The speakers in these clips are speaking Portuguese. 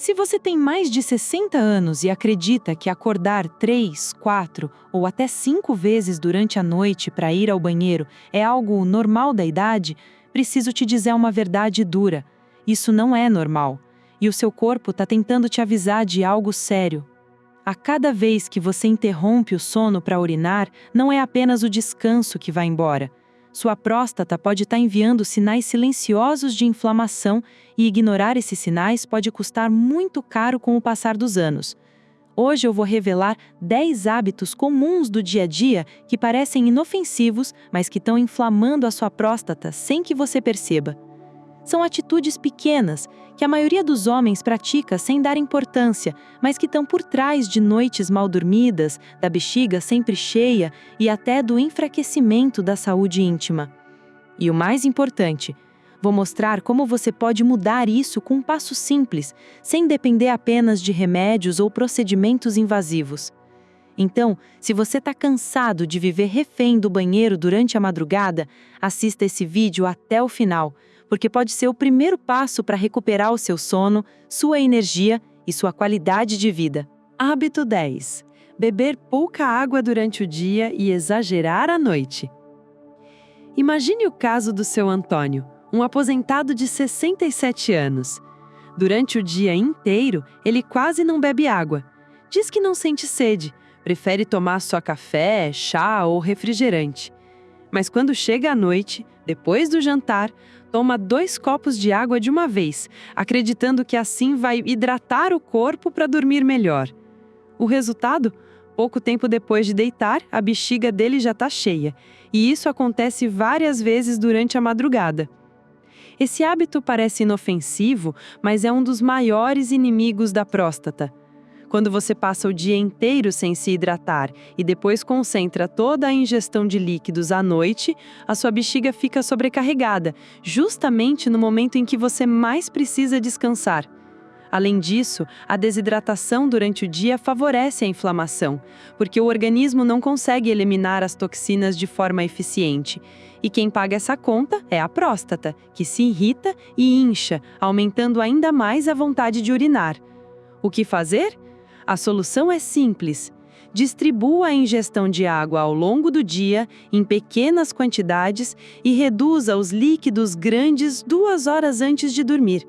Se você tem mais de 60 anos e acredita que acordar 3, 4 ou até 5 vezes durante a noite para ir ao banheiro é algo normal da idade, preciso te dizer uma verdade dura. Isso não é normal. E o seu corpo está tentando te avisar de algo sério. A cada vez que você interrompe o sono para urinar, não é apenas o descanso que vai embora. Sua próstata pode estar enviando sinais silenciosos de inflamação e ignorar esses sinais pode custar muito caro com o passar dos anos. Hoje eu vou revelar 10 hábitos comuns do dia a dia que parecem inofensivos, mas que estão inflamando a sua próstata sem que você perceba. São atitudes pequenas, que a maioria dos homens pratica sem dar importância, mas que estão por trás de noites mal dormidas, da bexiga sempre cheia e até do enfraquecimento da saúde íntima. E o mais importante, vou mostrar como você pode mudar isso com um passo simples, sem depender apenas de remédios ou procedimentos invasivos. Então, se você está cansado de viver refém do banheiro durante a madrugada, assista esse vídeo até o final, porque pode ser o primeiro passo para recuperar o seu sono, sua energia e sua qualidade de vida. Hábito 10. Beber pouca água durante o dia e exagerar à noite. Imagine o caso do seu Antônio, um aposentado de 67 anos. Durante o dia inteiro, ele quase não bebe água. Diz que não sente sede, prefere tomar só café, chá ou refrigerante. Mas quando chega à noite, depois do jantar, toma 2 copos de água de uma vez, acreditando que assim vai hidratar o corpo para dormir melhor. O resultado? Pouco tempo depois de deitar, a bexiga dele já está cheia, e isso acontece várias vezes durante a madrugada. Esse hábito parece inofensivo, mas é um dos maiores inimigos da próstata. Quando você passa o dia inteiro sem se hidratar e depois concentra toda a ingestão de líquidos à noite, a sua bexiga fica sobrecarregada, justamente no momento em que você mais precisa descansar. Além disso, a desidratação durante o dia favorece a inflamação, porque o organismo não consegue eliminar as toxinas de forma eficiente. E quem paga essa conta é a próstata, que se irrita e incha, aumentando ainda mais a vontade de urinar. O que fazer? A solução é simples. Distribua a ingestão de água ao longo do dia, em pequenas quantidades, e reduza os líquidos grandes 2 horas antes de dormir.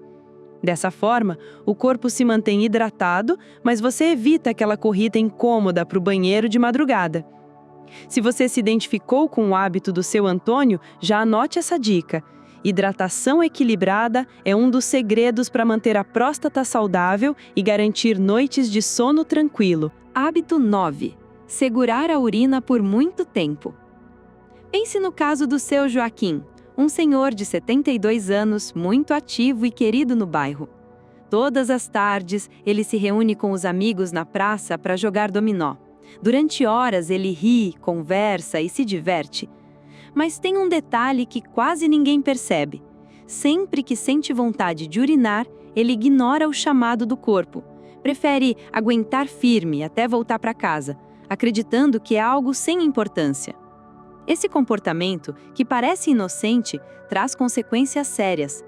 Dessa forma, o corpo se mantém hidratado, mas você evita aquela corrida incômoda para o banheiro de madrugada. Se você se identificou com o hábito do seu Antônio, já anote essa dica. Hidratação equilibrada é um dos segredos para manter a próstata saudável e garantir noites de sono tranquilo. Hábito 9. Segurar a urina por muito tempo. Pense no caso do seu Joaquim, um senhor de 72 anos, muito ativo e querido no bairro. Todas as tardes, ele se reúne com os amigos na praça para jogar dominó. Durante horas, ele ri, conversa e se diverte. Mas tem um detalhe que quase ninguém percebe. Sempre que sente vontade de urinar, ele ignora o chamado do corpo. Prefere aguentar firme até voltar para casa, acreditando que é algo sem importância. Esse comportamento, que parece inocente, traz consequências sérias.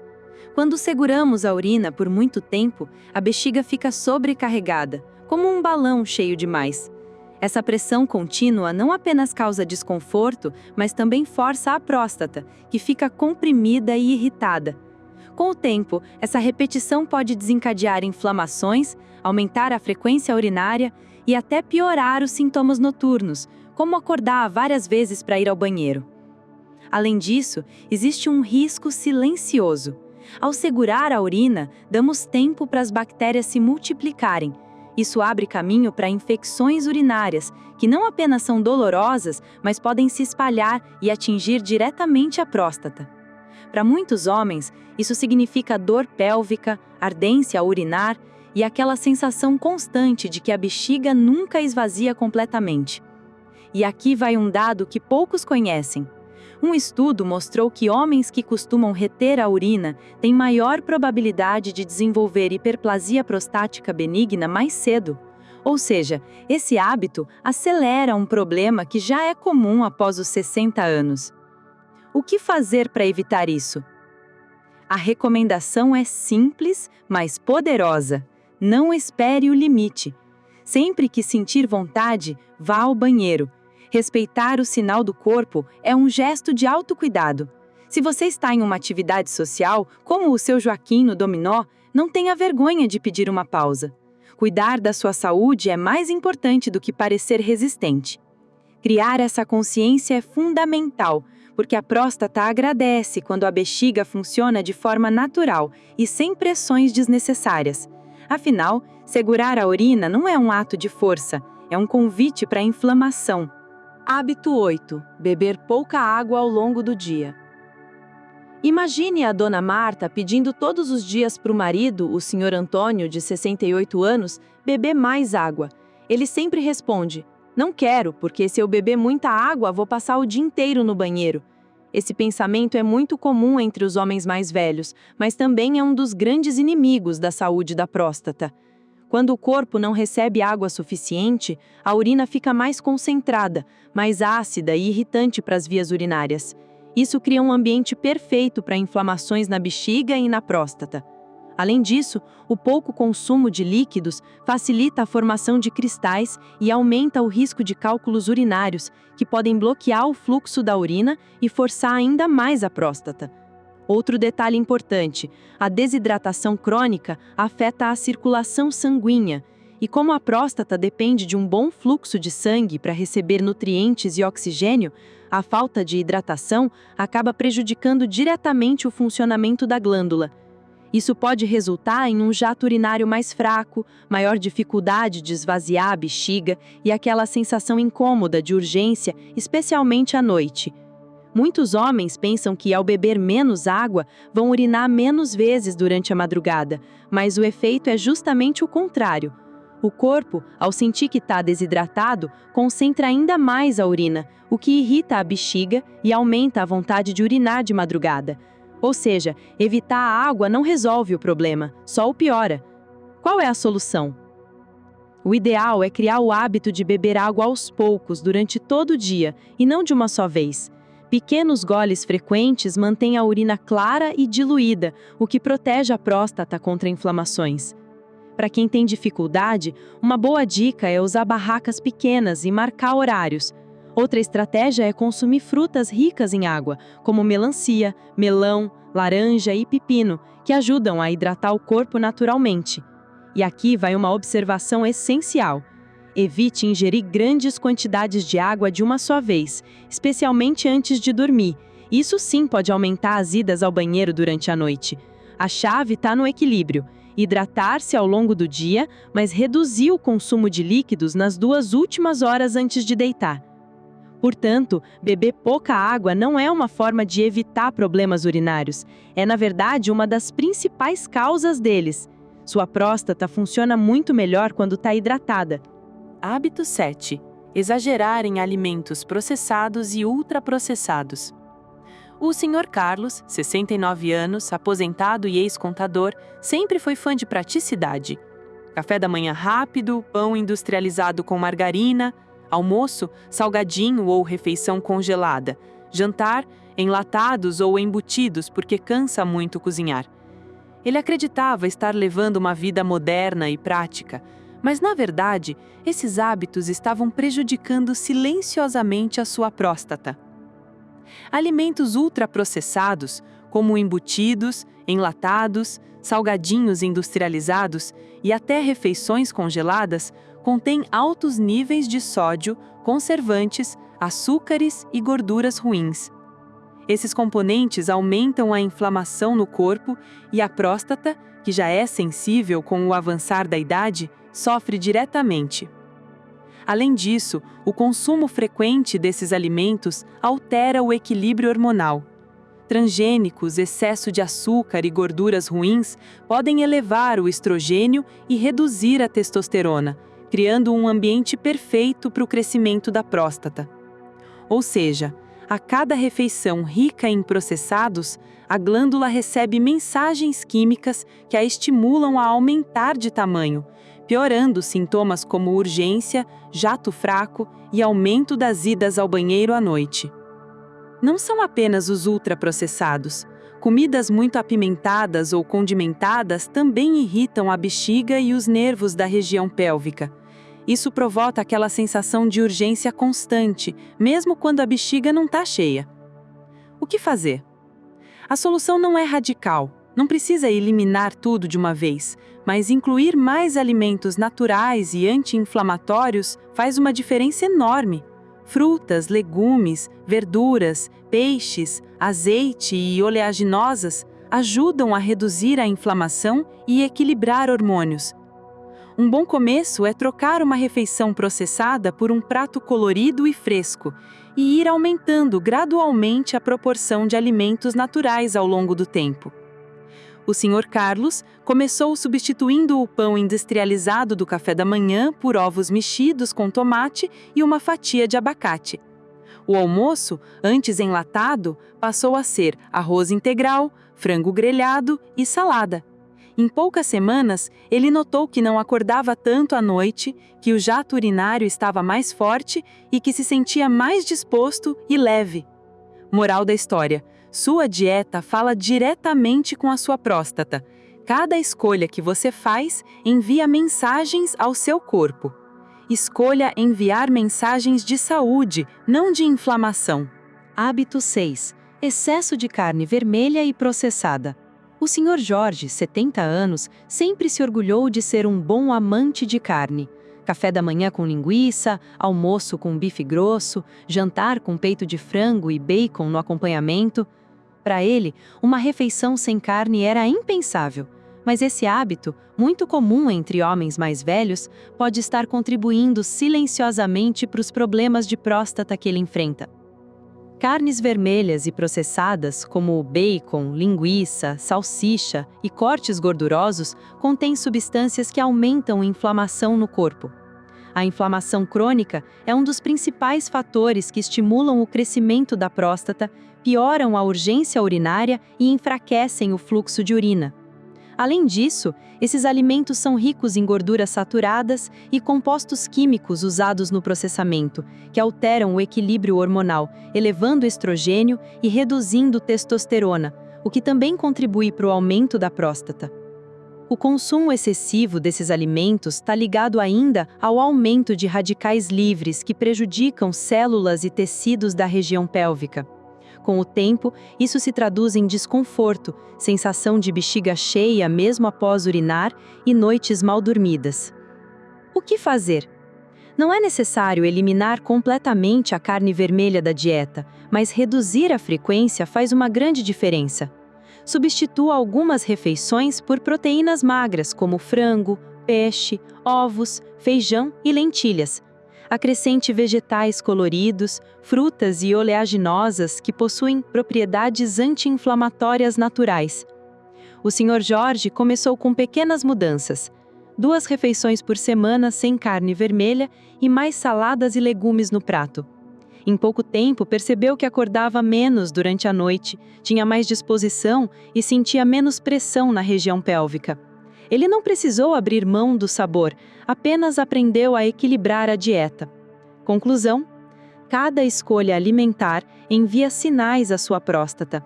Quando seguramos a urina por muito tempo, a bexiga fica sobrecarregada, como um balão cheio demais. Essa pressão contínua não apenas causa desconforto, mas também força a próstata, que fica comprimida e irritada. Com o tempo, essa repetição pode desencadear inflamações, aumentar a frequência urinária e até piorar os sintomas noturnos, como acordar várias vezes para ir ao banheiro. Além disso, existe um risco silencioso. Ao segurar a urina, damos tempo para as bactérias se multiplicarem. Isso abre caminho para infecções urinárias, que não apenas são dolorosas, mas podem se espalhar e atingir diretamente a próstata. Para muitos homens, isso significa dor pélvica, ardência ao urinar e aquela sensação constante de que a bexiga nunca esvazia completamente. E aqui vai um dado que poucos conhecem. Um estudo mostrou que homens que costumam reter a urina têm maior probabilidade de desenvolver hiperplasia prostática benigna mais cedo. Ou seja, esse hábito acelera um problema que já é comum após os 60 anos. O que fazer para evitar isso? A recomendação é simples, mas poderosa. Não espere o limite. Sempre que sentir vontade, vá ao banheiro. Respeitar o sinal do corpo é um gesto de autocuidado. Se você está em uma atividade social, como o seu Joaquim no dominó, não tenha vergonha de pedir uma pausa. Cuidar da sua saúde é mais importante do que parecer resistente. Criar essa consciência é fundamental, porque a próstata agradece quando a bexiga funciona de forma natural e sem pressões desnecessárias. Afinal, segurar a urina não é um ato de força, é um convite para a inflamação. Hábito 8. Beber pouca água ao longo do dia. Imagine a dona Marta pedindo todos os dias para o marido, o senhor Antônio, de 68 anos, beber mais água. Ele sempre responde: "Não quero, porque se eu beber muita água, vou passar o dia inteiro no banheiro." Esse pensamento é muito comum entre os homens mais velhos, mas também é um dos grandes inimigos da saúde da próstata. Quando o corpo não recebe água suficiente, a urina fica mais concentrada, mais ácida e irritante para as vias urinárias. Isso cria um ambiente perfeito para inflamações na bexiga e na próstata. Além disso, o pouco consumo de líquidos facilita a formação de cristais e aumenta o risco de cálculos urinários, que podem bloquear o fluxo da urina e forçar ainda mais a próstata. Outro detalhe importante: a desidratação crônica afeta a circulação sanguínea, e como a próstata depende de um bom fluxo de sangue para receber nutrientes e oxigênio, a falta de hidratação acaba prejudicando diretamente o funcionamento da glândula. Isso pode resultar em um jato urinário mais fraco, maior dificuldade de esvaziar a bexiga e aquela sensação incômoda de urgência, especialmente à noite. Muitos homens pensam que, ao beber menos água, vão urinar menos vezes durante a madrugada, mas o efeito é justamente o contrário. O corpo, ao sentir que está desidratado, concentra ainda mais a urina, o que irrita a bexiga e aumenta a vontade de urinar de madrugada. Ou seja, evitar a água não resolve o problema, só o piora. Qual é a solução? O ideal é criar o hábito de beber água aos poucos durante todo o dia, e não de uma só vez. Pequenos goles frequentes mantêm a urina clara e diluída, o que protege a próstata contra inflamações. Para quem tem dificuldade, uma boa dica é usar barracas pequenas e marcar horários. Outra estratégia é consumir frutas ricas em água, como melancia, melão, laranja e pepino, que ajudam a hidratar o corpo naturalmente. E aqui vai uma observação essencial: evite ingerir grandes quantidades de água de uma só vez, especialmente antes de dormir. Isso sim pode aumentar as idas ao banheiro durante a noite. A chave está no equilíbrio: hidratar-se ao longo do dia, mas reduzir o consumo de líquidos nas 2 últimas horas antes de deitar. Portanto, beber pouca água não é uma forma de evitar problemas urinários, é na verdade uma das principais causas deles. Sua próstata funciona muito melhor quando está hidratada. Hábito 7. Exagerar em alimentos processados e ultraprocessados. O Sr. Carlos, 69 anos, aposentado e ex-contador, sempre foi fã de praticidade. Café da manhã rápido, pão industrializado com margarina, almoço, salgadinho ou refeição congelada, jantar, enlatados ou embutidos porque cansa muito cozinhar. Ele acreditava estar levando uma vida moderna e prática, mas na verdade, esses hábitos estavam prejudicando silenciosamente a sua próstata. Alimentos ultraprocessados, como embutidos, enlatados, salgadinhos industrializados e até refeições congeladas, contêm altos níveis de sódio, conservantes, açúcares e gorduras ruins. Esses componentes aumentam a inflamação no corpo e a próstata, que já é sensível com o avançar da idade, sofre diretamente. Além disso, o consumo frequente desses alimentos altera o equilíbrio hormonal. Transgênicos, excesso de açúcar e gorduras ruins podem elevar o estrogênio e reduzir a testosterona, criando um ambiente perfeito para o crescimento da próstata. Ou seja, a cada refeição rica em processados, a glândula recebe mensagens químicas que a estimulam a aumentar de tamanho, piorando sintomas como urgência, jato fraco e aumento das idas ao banheiro à noite. Não são apenas os ultraprocessados. Comidas muito apimentadas ou condimentadas também irritam a bexiga e os nervos da região pélvica. Isso provoca aquela sensação de urgência constante, mesmo quando a bexiga não está cheia. O que fazer? A solução não é radical, não precisa eliminar tudo de uma vez, mas incluir mais alimentos naturais e anti-inflamatórios faz uma diferença enorme. Frutas, legumes, verduras, peixes, azeite e oleaginosas ajudam a reduzir a inflamação e equilibrar hormônios. Um bom começo é trocar uma refeição processada por um prato colorido e fresco e ir aumentando gradualmente a proporção de alimentos naturais ao longo do tempo. O Sr. Carlos começou substituindo o pão industrializado do café da manhã por ovos mexidos com tomate e uma fatia de abacate. O almoço, antes enlatado, passou a ser arroz integral, frango grelhado e salada. Em poucas semanas, ele notou que não acordava tanto à noite, que o jato urinário estava mais forte e que se sentia mais disposto e leve. Moral da história: sua dieta fala diretamente com a sua próstata. Cada escolha que você faz envia mensagens ao seu corpo. Escolha enviar mensagens de saúde, não de inflamação. Hábito 6. Excesso de carne vermelha e processada. O Sr. Jorge, 70 anos, sempre se orgulhou de ser um bom amante de carne. Café da manhã com linguiça, almoço com bife grosso, jantar com peito de frango e bacon no acompanhamento. Para ele, uma refeição sem carne era impensável. Mas esse hábito, muito comum entre homens mais velhos, pode estar contribuindo silenciosamente para os problemas de próstata que ele enfrenta. Carnes vermelhas e processadas, como bacon, linguiça, salsicha e cortes gordurosos, contêm substâncias que aumentam a inflamação no corpo. A inflamação crônica é um dos principais fatores que estimulam o crescimento da próstata, pioram a urgência urinária e enfraquecem o fluxo de urina. Além disso, esses alimentos são ricos em gorduras saturadas e compostos químicos usados no processamento, que alteram o equilíbrio hormonal, elevando o estrogênio e reduzindo testosterona, o que também contribui para o aumento da próstata. O consumo excessivo desses alimentos está ligado ainda ao aumento de radicais livres que prejudicam células e tecidos da região pélvica. Com o tempo, isso se traduz em desconforto, sensação de bexiga cheia mesmo após urinar e noites mal dormidas. O que fazer? Não é necessário eliminar completamente a carne vermelha da dieta, mas reduzir a frequência faz uma grande diferença. Substitua algumas refeições por proteínas magras, como frango, peixe, ovos, feijão e lentilhas. Acrescente vegetais coloridos, frutas e oleaginosas que possuem propriedades anti-inflamatórias naturais. O Sr. Jorge começou com pequenas mudanças: 2 refeições por semana sem carne vermelha e mais saladas e legumes no prato. Em pouco tempo, percebeu que acordava menos durante a noite, tinha mais disposição e sentia menos pressão na região pélvica. Ele não precisou abrir mão do sabor, apenas aprendeu a equilibrar a dieta. Conclusão: cada escolha alimentar envia sinais à sua próstata.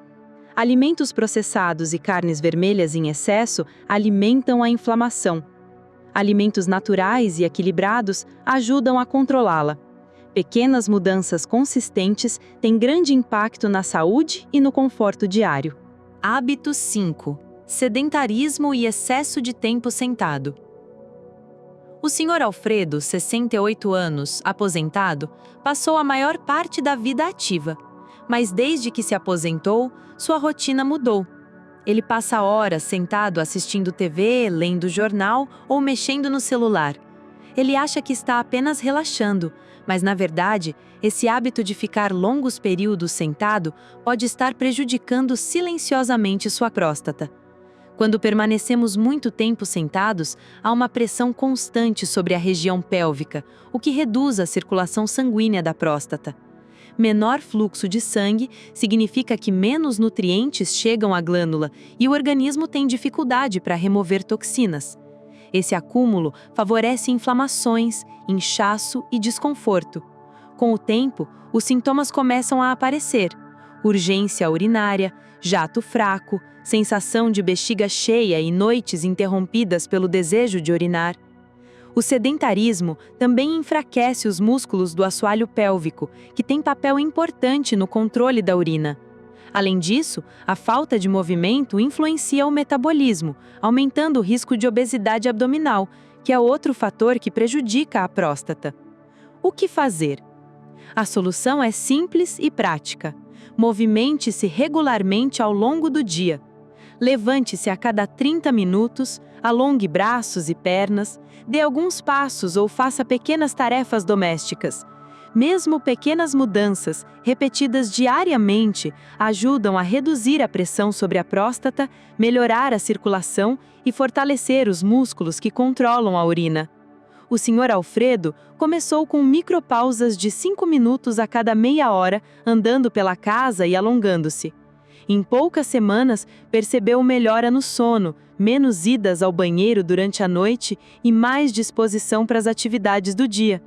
Alimentos processados e carnes vermelhas em excesso alimentam a inflamação. Alimentos naturais e equilibrados ajudam a controlá-la. Pequenas mudanças consistentes têm grande impacto na saúde e no conforto diário. Hábito 5. Sedentarismo e excesso de tempo sentado. O Sr. Alfredo, 68 anos, aposentado, passou a maior parte da vida ativa. Mas desde que se aposentou, sua rotina mudou. Ele passa horas sentado assistindo TV, lendo jornal ou mexendo no celular. Ele acha que está apenas relaxando, mas na verdade, esse hábito de ficar longos períodos sentado pode estar prejudicando silenciosamente sua próstata. Quando permanecemos muito tempo sentados, há uma pressão constante sobre a região pélvica, o que reduz a circulação sanguínea da próstata. Menor fluxo de sangue significa que menos nutrientes chegam à glândula e o organismo tem dificuldade para remover toxinas. Esse acúmulo favorece inflamações, inchaço e desconforto. Com o tempo, os sintomas começam a aparecer. urgência urinária, jato fraco, sensação de bexiga cheia e noites interrompidas pelo desejo de urinar. O sedentarismo também enfraquece os músculos do assoalho pélvico, que tem papel importante no controle da urina. Além disso, a falta de movimento influencia o metabolismo, aumentando o risco de obesidade abdominal, que é outro fator que prejudica a próstata. O que fazer? A solução é simples e prática. Movimente-se regularmente ao longo do dia. Levante-se a cada 30 minutos, alongue braços e pernas, dê alguns passos ou faça pequenas tarefas domésticas. Mesmo pequenas mudanças, repetidas diariamente, ajudam a reduzir a pressão sobre a próstata, melhorar a circulação e fortalecer os músculos que controlam a urina. O Sr. Alfredo começou com micropausas de 5 minutos a cada meia hora, andando pela casa e alongando-se. Em poucas semanas, percebeu melhora no sono, menos idas ao banheiro durante a noite e mais disposição para as atividades do dia.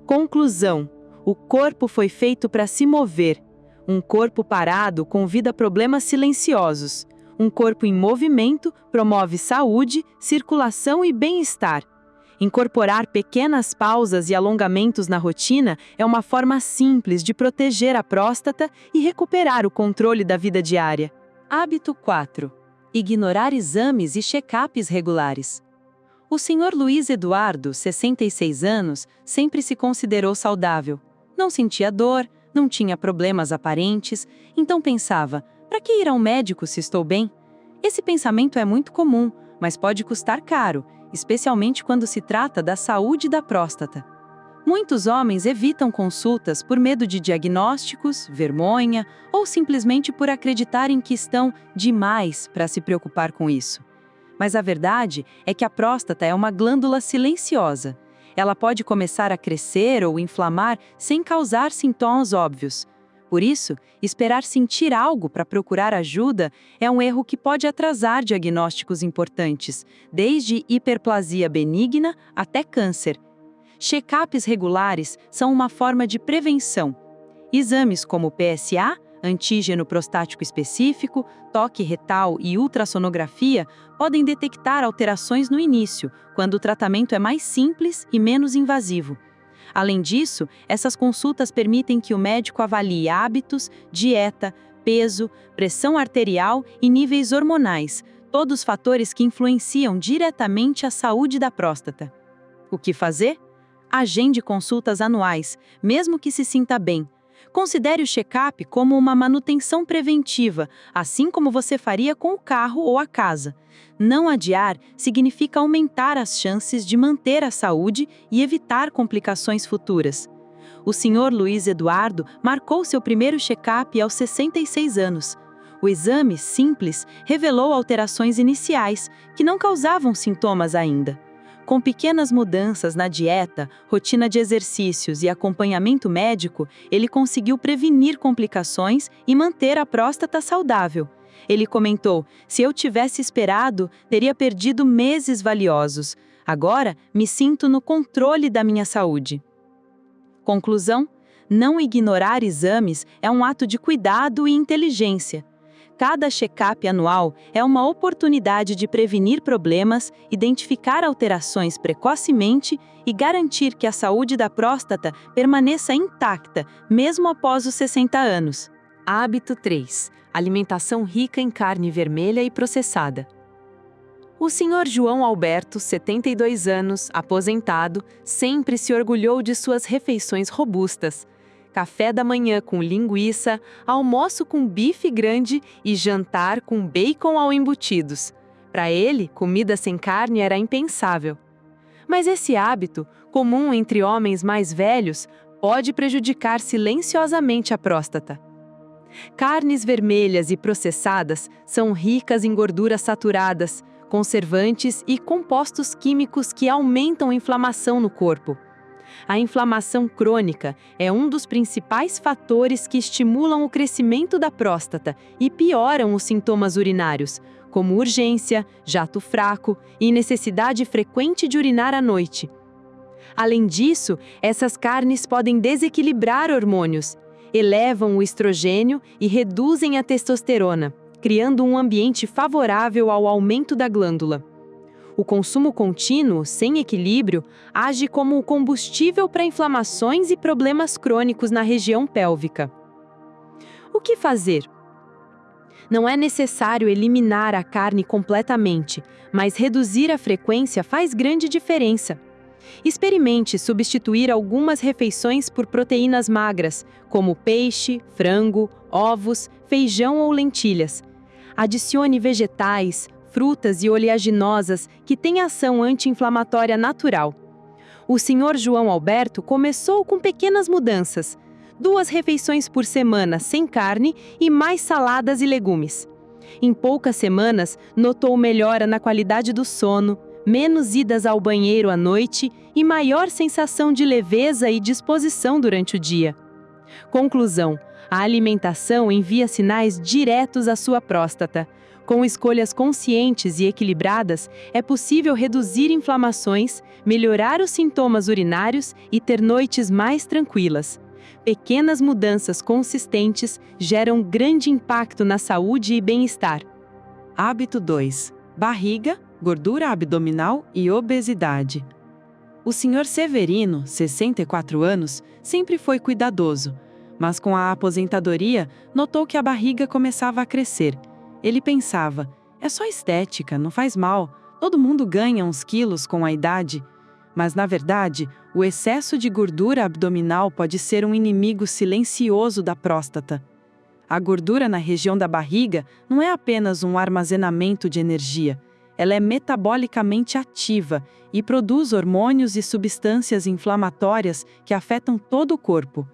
Conclusão: o corpo foi feito para se mover. Um corpo parado convida problemas silenciosos. Um corpo em movimento promove saúde, circulação e bem-estar. Incorporar pequenas pausas e alongamentos na rotina é uma forma simples de proteger a próstata e recuperar o controle da vida diária. Hábito 4. Ignorar exames e check-ups regulares. O Sr. Luiz Eduardo, 66 anos, sempre se considerou saudável. Não sentia dor, não tinha problemas aparentes, então pensava: para que ir ao médico se estou bem? Esse pensamento é muito comum, mas pode custar caro, especialmente quando se trata da saúde da próstata. Muitos homens evitam consultas por medo de diagnósticos, vergonha ou simplesmente por acreditarem que estão demais para se preocupar com isso. Mas a verdade é que a próstata é uma glândula silenciosa. Ela pode começar a crescer ou inflamar sem causar sintomas óbvios. Por isso, esperar sentir algo para procurar ajuda é um erro que pode atrasar diagnósticos importantes, desde hiperplasia benigna até câncer. Check-ups regulares são uma forma de prevenção. Exames como PSA, antígeno prostático específico, toque retal e ultrassonografia podem detectar alterações no início, quando o tratamento é mais simples e menos invasivo. Além disso, essas consultas permitem que o médico avalie hábitos, dieta, peso, pressão arterial e níveis hormonais, todos fatores que influenciam diretamente a saúde da próstata. O que fazer? Agende consultas anuais, mesmo que se sinta bem. Considere o check-up como uma manutenção preventiva, assim como você faria com o carro ou a casa. Não adiar significa aumentar as chances de manter a saúde e evitar complicações futuras. O Sr. Luiz Eduardo marcou seu primeiro check-up aos 66 anos. O exame, simples, revelou alterações iniciais, que não causavam sintomas ainda. Com pequenas mudanças na dieta, rotina de exercícios e acompanhamento médico, ele conseguiu prevenir complicações e manter a próstata saudável. Ele comentou: se eu tivesse esperado, teria perdido meses valiosos. Agora, me sinto no controle da minha saúde. Conclusão: não ignorar exames é um ato de cuidado e inteligência. Cada check-up anual é uma oportunidade de prevenir problemas, identificar alterações precocemente e garantir que a saúde da próstata permaneça intacta, mesmo após os 60 anos. Hábito 3. Alimentação rica em carne vermelha e processada. O Sr. João Alberto, 72 anos, aposentado, sempre se orgulhou de suas refeições robustas. Café da manhã com linguiça, almoço com bife grande e jantar com bacon ao embutidos. Para ele, comida sem carne era impensável. Mas esse hábito, comum entre homens mais velhos, pode prejudicar silenciosamente a próstata. Carnes vermelhas e processadas são ricas em gorduras saturadas, conservantes e compostos químicos que aumentam a inflamação no corpo. A inflamação crônica é um dos principais fatores que estimulam o crescimento da próstata e pioram os sintomas urinários, como urgência, jato fraco e necessidade frequente de urinar à noite. Além disso, essas carnes podem desequilibrar hormônios. elevam o estrogênio e reduzem a testosterona, criando um ambiente favorável ao aumento da glândula. O consumo contínuo, sem equilíbrio, age como o combustível para inflamações e problemas crônicos na região pélvica. O que fazer? Não é necessário eliminar a carne completamente, mas reduzir a frequência faz grande diferença. Experimente substituir algumas refeições por proteínas magras, como peixe, frango, ovos, feijão ou lentilhas. Adicione vegetais, frutas e oleaginosas que têm ação anti-inflamatória natural. O Sr. João Alberto começou com pequenas mudanças: 2 refeições por semana sem carne e mais saladas e legumes. Em poucas semanas, notou melhora na qualidade do sono, menos idas ao banheiro à noite e maior sensação de leveza e disposição durante o dia. Conclusão: a alimentação envia sinais diretos à sua próstata. Com escolhas conscientes e equilibradas, é possível reduzir inflamações, melhorar os sintomas urinários e ter noites mais tranquilas. Pequenas mudanças consistentes geram grande impacto na saúde e bem-estar. Hábito 2. Barriga, gordura abdominal e obesidade. O Sr. Severino, 64 anos, sempre foi cuidadoso, mas com a aposentadoria notou que a barriga começava a crescer. Ele pensava: é só estética, não faz mal, todo mundo ganha uns quilos com a idade. Mas, na verdade, o excesso de gordura abdominal pode ser um inimigo silencioso da próstata. A gordura na região da barriga não é apenas um armazenamento de energia, ela é metabolicamente ativa e produz hormônios e substâncias inflamatórias que afetam todo o corpo.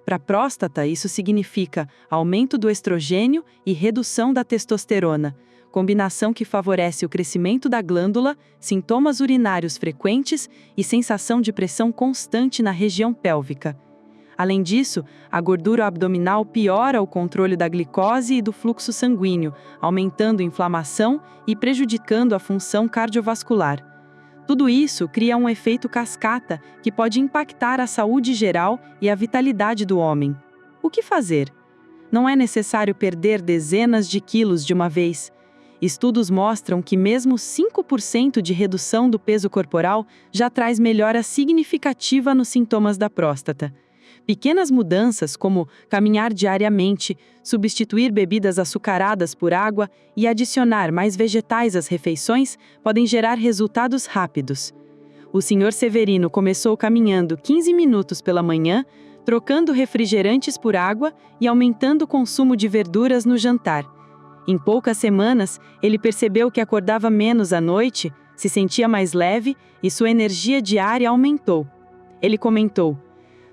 Para a próstata, isso significa aumento do estrogênio e redução da testosterona, combinação que favorece o crescimento da glândula, sintomas urinários frequentes e sensação de pressão constante na região pélvica. Além disso, a gordura abdominal piora o controle da glicose e do fluxo sanguíneo, aumentando a inflamação e prejudicando a função cardiovascular. Tudo isso cria um efeito cascata que pode impactar a saúde geral e a vitalidade do homem. O que fazer? Não é necessário perder dezenas de quilos de uma vez. Estudos mostram que mesmo 5% de redução do peso corporal já traz melhora significativa nos sintomas da próstata. Pequenas mudanças, como caminhar diariamente, substituir bebidas açucaradas por água e adicionar mais vegetais às refeições, podem gerar resultados rápidos. O Sr. Severino começou caminhando 15 minutos pela manhã, trocando refrigerantes por água e aumentando o consumo de verduras no jantar. Em poucas semanas, ele percebeu que acordava menos à noite, se sentia mais leve e sua energia diária aumentou. Ele comentou: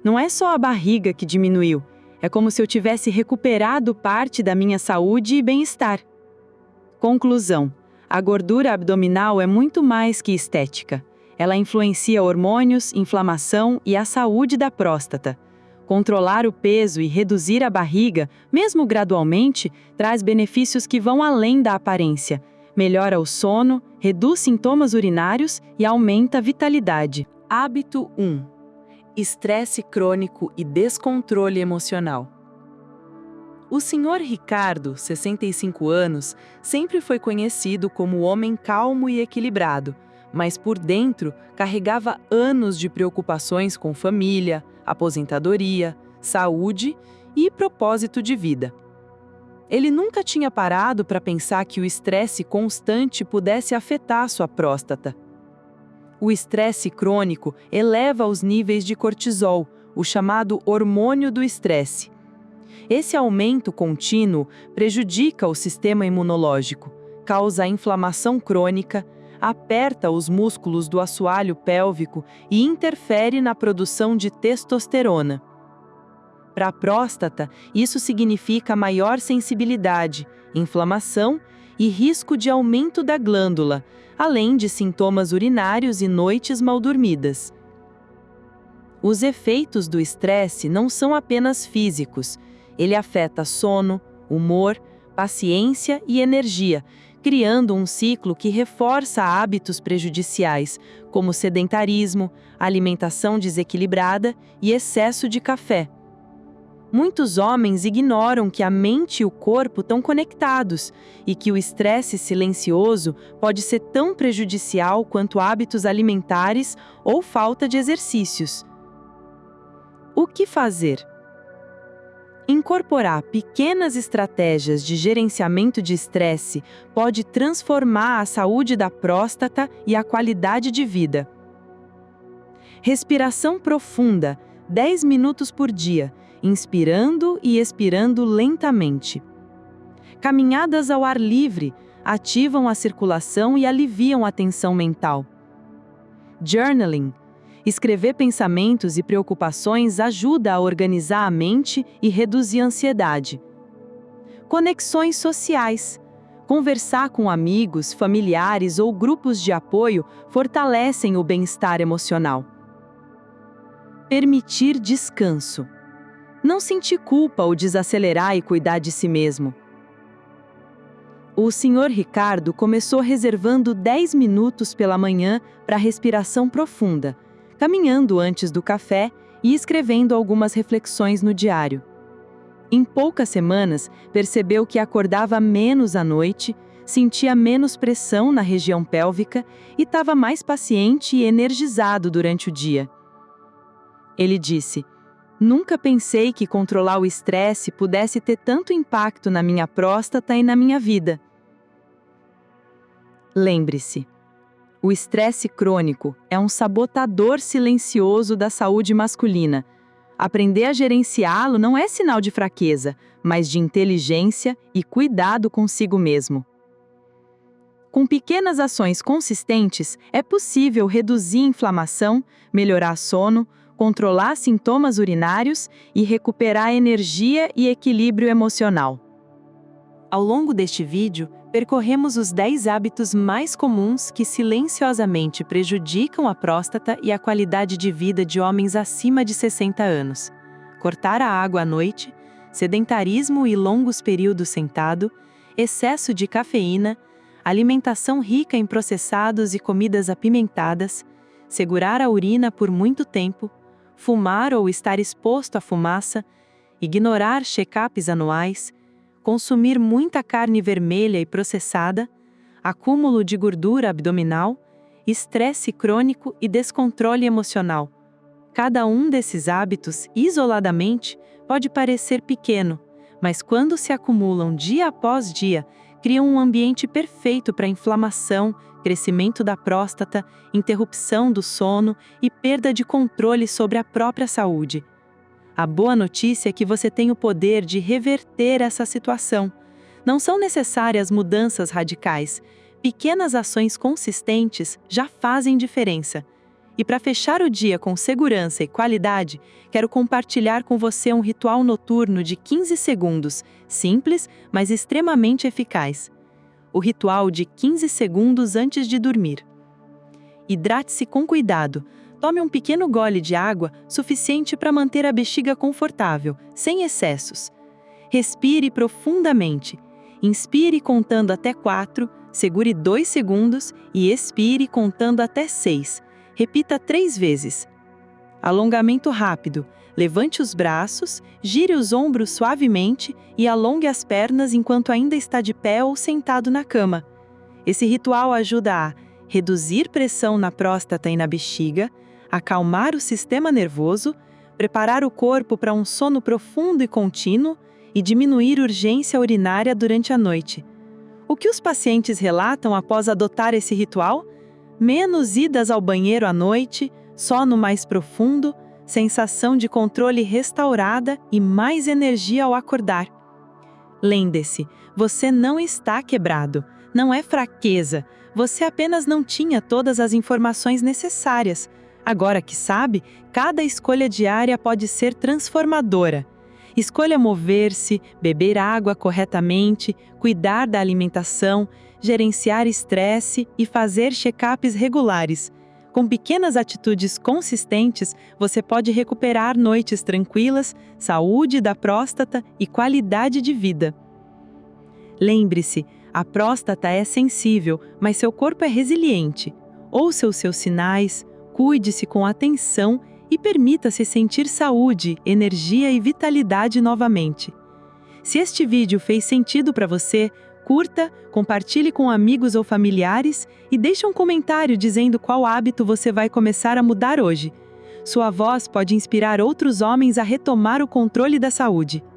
"Não é só a barriga que diminuiu, é como se eu tivesse recuperado parte da minha saúde e bem-estar." Conclusão: a gordura abdominal é muito mais que estética. Ela influencia hormônios, inflamação e a saúde da próstata. Controlar o peso e reduzir a barriga, mesmo gradualmente, traz benefícios que vão além da aparência. Melhora o sono, reduz sintomas urinários e aumenta a vitalidade. Hábito 1. Estresse crônico e descontrole emocional. O Sr. Ricardo, 65 anos, sempre foi conhecido como homem calmo e equilibrado, mas por dentro carregava anos de preocupações com família, aposentadoria, saúde e propósito de vida. Ele nunca tinha parado para pensar que o estresse constante pudesse afetar sua próstata. O estresse crônico eleva os níveis de cortisol, o chamado hormônio do estresse. Esse aumento contínuo prejudica o sistema imunológico, causa inflamação crônica, aperta os músculos do assoalho pélvico e interfere na produção de testosterona. Para a próstata, isso significa maior sensibilidade, inflamação e risco de aumento da glândula, além de sintomas urinários e noites mal dormidas. Os efeitos do estresse não são apenas físicos. Ele afeta sono, humor, paciência e energia, criando um ciclo que reforça hábitos prejudiciais, como sedentarismo, alimentação desequilibrada e excesso de café. Muitos homens ignoram que a mente e o corpo estão conectados e que o estresse silencioso pode ser tão prejudicial quanto hábitos alimentares ou falta de exercícios. O que fazer? Incorporar pequenas estratégias de gerenciamento de estresse pode transformar a saúde da próstata e a qualidade de vida. Respiração profunda, 10 minutos por dia, inspirando e expirando lentamente. Caminhadas ao ar livre ativam a circulação e aliviam a tensão mental. Journaling. Escrever pensamentos e preocupações ajuda a organizar a mente e reduzir a ansiedade. Conexões sociais. Conversar com amigos, familiares ou grupos de apoio fortalecem o bem-estar emocional. Permitir descanso. Não sentir culpa ou desacelerar e cuidar de si mesmo. O Sr. Ricardo começou reservando 10 minutos pela manhã para respiração profunda, caminhando antes do café e escrevendo algumas reflexões no diário. Em poucas semanas, percebeu que acordava menos à noite, sentia menos pressão na região pélvica e estava mais paciente e energizado durante o dia. Ele disse: "Nunca pensei que controlar o estresse pudesse ter tanto impacto na minha próstata e na minha vida." Lembre-se, o estresse crônico é um sabotador silencioso da saúde masculina. Aprender a gerenciá-lo não é sinal de fraqueza, mas de inteligência e cuidado consigo mesmo. Com pequenas ações consistentes, é possível reduzir inflamação, melhorar sono, controlar sintomas urinários e recuperar energia e equilíbrio emocional. Ao longo deste vídeo, percorremos os 10 hábitos mais comuns que silenciosamente prejudicam a próstata e a qualidade de vida de homens acima de 60 anos. Cortar a água à noite, sedentarismo e longos períodos sentado, excesso de cafeína, alimentação rica em processados e comidas apimentadas, segurar a urina por muito tempo, fumar ou estar exposto à fumaça, ignorar check-ups anuais, consumir muita carne vermelha e processada, acúmulo de gordura abdominal, estresse crônico e descontrole emocional. Cada um desses hábitos, isoladamente, pode parecer pequeno, mas quando se acumulam dia após dia, criam um ambiente perfeito para inflamação, crescimento da próstata, interrupção do sono e perda de controle sobre a própria saúde. A boa notícia é que você tem o poder de reverter essa situação. Não são necessárias mudanças radicais. Pequenas ações consistentes já fazem diferença. E para fechar o dia com segurança e qualidade, quero compartilhar com você um ritual noturno de 15 segundos, simples, mas extremamente eficaz. O ritual de 15 segundos antes de dormir. Hidrate-se com cuidado. Tome um pequeno gole de água suficiente para manter a bexiga confortável, sem excessos. Respire profundamente. Inspire contando até 4, segure 2 segundos e expire contando até 6. Repita 3 vezes. Alongamento rápido. Levante os braços, gire os ombros suavemente e alongue as pernas enquanto ainda está de pé ou sentado na cama. Esse ritual ajuda a reduzir pressão na próstata e na bexiga, acalmar o sistema nervoso, preparar o corpo para um sono profundo e contínuo e diminuir urgência urinária durante a noite. O que os pacientes relatam após adotar esse ritual? Menos idas ao banheiro à noite, sono mais profundo, sensação de controle restaurada e mais energia ao acordar. Lembre-se, você não está quebrado, não é fraqueza, você apenas não tinha todas as informações necessárias. Agora que sabe, cada escolha diária pode ser transformadora. Escolha mover-se, beber água corretamente, cuidar da alimentação, gerenciar estresse e fazer check-ups regulares. Com pequenas atitudes consistentes, você pode recuperar noites tranquilas, saúde da próstata e qualidade de vida. Lembre-se, a próstata é sensível, mas seu corpo é resiliente. Ouça os seus sinais, cuide-se com atenção e permita-se sentir saúde, energia e vitalidade novamente. Se este vídeo fez sentido para você, curta, compartilhe com amigos ou familiares e deixe um comentário dizendo qual hábito você vai começar a mudar hoje. Sua voz pode inspirar outros homens a retomar o controle da saúde.